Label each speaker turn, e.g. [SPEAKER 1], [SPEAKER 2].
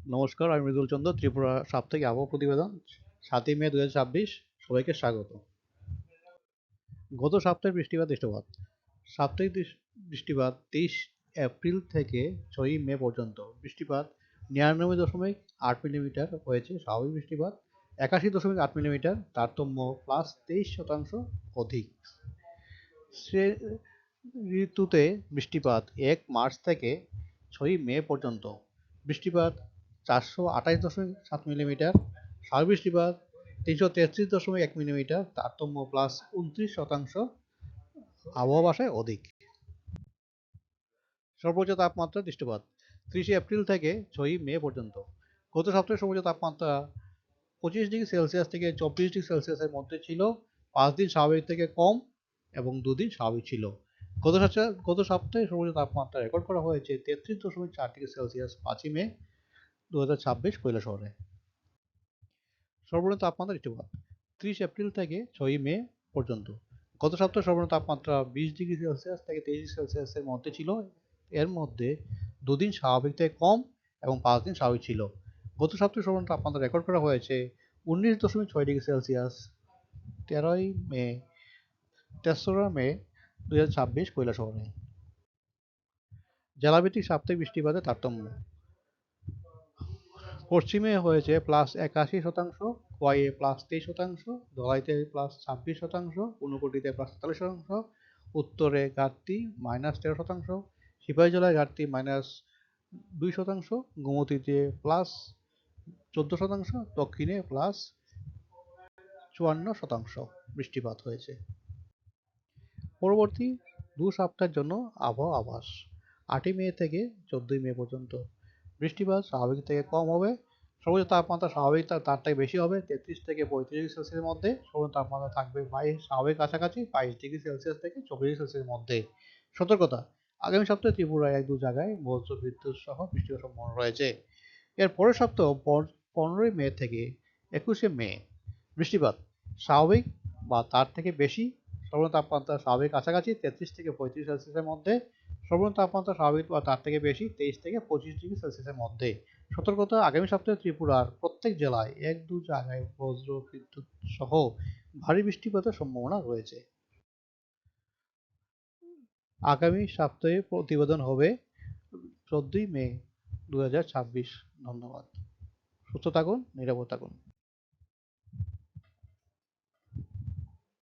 [SPEAKER 1] নমস্কার, আমি মৃদুল চন্দ্র, ত্রিপুরা সাপ্তাহিক আবহাওয়া প্রতিবেদন ৭ই মে ২০২৬। সবাইকে স্বাগত। গত সপ্তাহের বৃষ্টিপাত। সাপ্তাহিক বৃষ্টিপাত ২৩ এপ্রিল থেকে ৬ই মে পর্যন্ত বৃষ্টিপাত ৯৯.৮ মিলিমিটার হয়েছে। স্বাভাবিক বৃষ্টিপাত ৮১.৮ মিলিমিটার, তারতম্য +২৩% অধিক। ঋতুতে বৃষ্টিপাত ১ মার্চ থেকে ৬ই মে পর্যন্ত বৃষ্টিপাত ৪২৮.৭ মিলিমিটার, স্বাভাবিক বৃষ্টিপাত ৩৩৩.১ মিলিমিটার, তারতম্য +২৯%। আবহাওয়া ভাষায় অধিক। সর্বোচ্চ তাপমাত্রা দৃষ্টিপাত ৩০ এপ্রিল থেকে ৬ই মে পর্যন্ত। গত সপ্তাহে সর্বোচ্চ তাপমাত্রা 25°C থেকে 24°C মধ্যে ছিল। ৫ দিন স্বাভাবিক থেকে কম এবং ২ দিন স্বাভাবিক ছিল। গত সপ্তাহে সর্বোচ্চ তাপমাত্রা রেকর্ড করা হয়েছে 33.৪°C ৫ই মে ২০২৬ কৈলাসহরে। সর্বনিম্ন তাপমাত্রা দৃষ্টিপাত ৩০ এপ্রিল থেকে ৬ই মে পর্যন্ত। গত সপ্তাহে সর্বনিম্ন তাপমাত্রা 20°C থেকে 23°C এর মধ্যে ছিল। এর মধ্যে ২ দিন স্বাভাবিক থেকে কম এবং ৫ দিন স্বাভাবিক ছিল। গত সপ্তাহে সর্বনিম্ন তাপমাত্রা রেকর্ড করা হয়েছে 19.৬°C তেসরা মে ২০২৬ কৈলাসহরে। জেলাভিত্তিক সাপ্তাহিক বৃষ্টিপাতের তারতম্য পশ্চিমে হয়েছে +৮১%, খোয়াইয়ে +২৩%, ধলাইতে +২৬%, ঊনকোটিতে +৪৩%, উত্তরে ঘাটতি -13%, সিপাহীজলায় ঘাটতি -2%, গোমতীতে +14%, দক্ষিণে +৫৪% বৃষ্টিপাত হয়েছে। পরবর্তী ২ সপ্তাহের জন্য আবহাওয়া আভাস ৮ই মে থেকে ১৪ই মে পর্যন্ত বৃষ্টিপাত স্বাভাবিক থেকে কম হবে। সর্বোচ্চ তাপমাত্রা স্বাভাবিক তার থেকে বেশি হবে ৩৩ থেকে ৩৫°C এর মধ্যে। সর্বোচ্চ তাপমাত্রা থাকবে স্বাভাবিক কাছাকাছি ২২°C থেকে ২৪°C এর মধ্যে। সতর্কতা, আগামী সপ্তাহে ত্রিপুরায় ১-২ জায়গায় বজ্রবিদ্যুৎ সহ বৃষ্টির সম্ভাবনা রয়েছে। এর পরের সপ্তাহ ১৫ই মে থেকে ২১শে মে বৃষ্টিপাত স্বাভাবিক বা তার থেকে বেশি। সর্বনিম্ন তাপমাত্রা স্বাভাবিক কাছাকাছি ৩৩ থেকে ৩৫°C এর মধ্যে। সর্বনিম্ন তাপমাত্রা স্বাভাবিক বা তার থেকে বেশি ২৩ থেকে ২৫°C এর মধ্যে। সতর্কতা, আগামী সপ্তাহে ত্রিপুরার প্রত্যেক জেলায় ১-২ জায়গায় বজ্রবিদ্যুৎ সহ ভারী বৃষ্টিপাতের সম্ভাবনা রয়েছে। আগামী সপ্তাহে প্রতিবেদন হবে ১৪ই মে ২০২৬। ধন্যবাদ। সুস্থ থাকুন, নিরাপদ থাকুন।